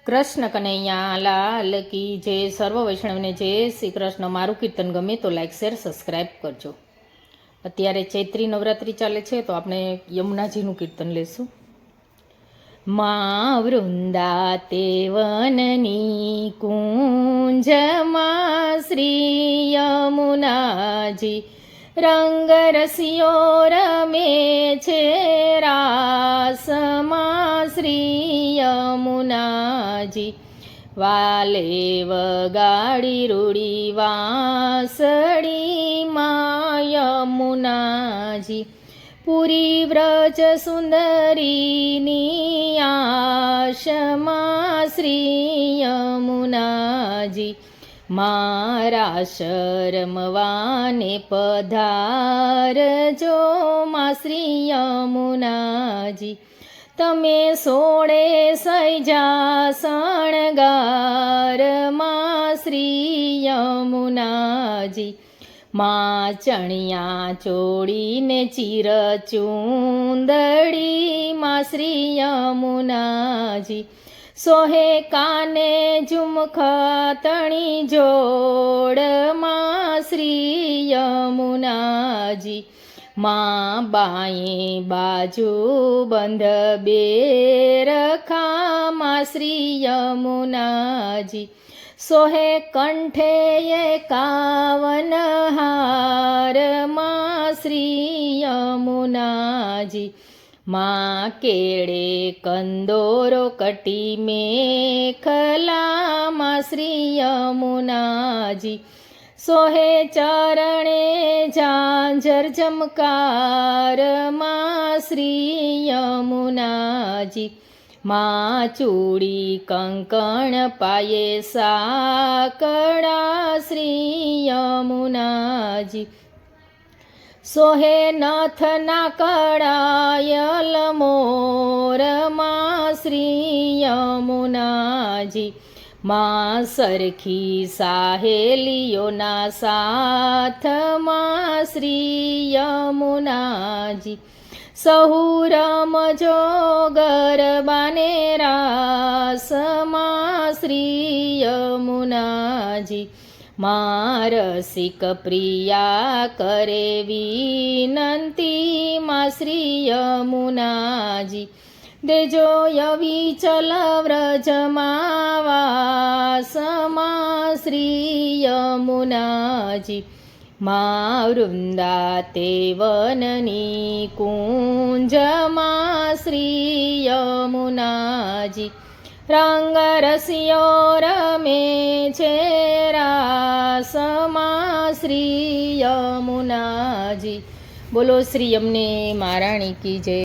કૃષ્ણ કનૈયા લાલ કી જય. સર્વ વૈષ્ણવને જય શ્રી કૃષ્ણ. મારું કીર્તન ગમે તો લાઈક શેર સબસ્ક્રાઈબ કરજો. અત્યારે ચૈત્રી નવરાત્રિ ચાલે છે તો આપણે યમુનાજીનું કીર્તન લેશું. મા વૃંદાતે વનની કુંજમાં શ્રી યમુનાજી રંગ રસિયો રમે છે રાસમાં શ્રી યમુનાજી વાલે વગાડી રૂડી વાંસળી માં યમુનાજી પૂરી વ્રજ સુંદરીની આશમાં શ્રી યમુનાજી મારા શરમવાને પધારજો માં શ્રી યમુનાજી તમે સોળે સૈજા શણગાર માં શ્રી યમુનાજી માં ચણિયા ચોળીને ચીર ચૂંદડી માં શ્રી યમુનાજી સોહે કાને ઝુમખા તણી જોડ માં શ્રી યમુનાજી માં બાએ બાજુ બંધ બે રખા માં શ્રી યમુનાજી સોહે કંઠે એકાવન હાર માં શ્રી યમુનાજી માં કેળે કંદોરો કટી મેખલા માં શ્રી યમુનાજી સોહે ચરણે ઝાંઝર ઝમકાર માં શ્રી યમુનાજી માં ચૂડી કંકણ પાયે સાકડા શ્રી યમુનાજી સોહે નથના કડાયલ મોર માં શ્રી યમુનાજી માં સરખી સાહેલીઓના સાથમાં શ્રી યમુનાજી સહુ રમજો ગરબાને રાસમાં શ્રી યમુનાજી માં રસિક પ્રિયા કરે વિનંતી માં શ્રી યમુનાજી દેજો યવિચલ વ્રજમાં વાસમાં શ્રી યમુનાજી માં વૃંદાતે વનની કુંજમાં શ્રી યમુનાજી રંગ રસિયો રમે છે રાસમાં શ્રી યમુનાજી. બોલો શ્રી યમને મહારાણી કી જય.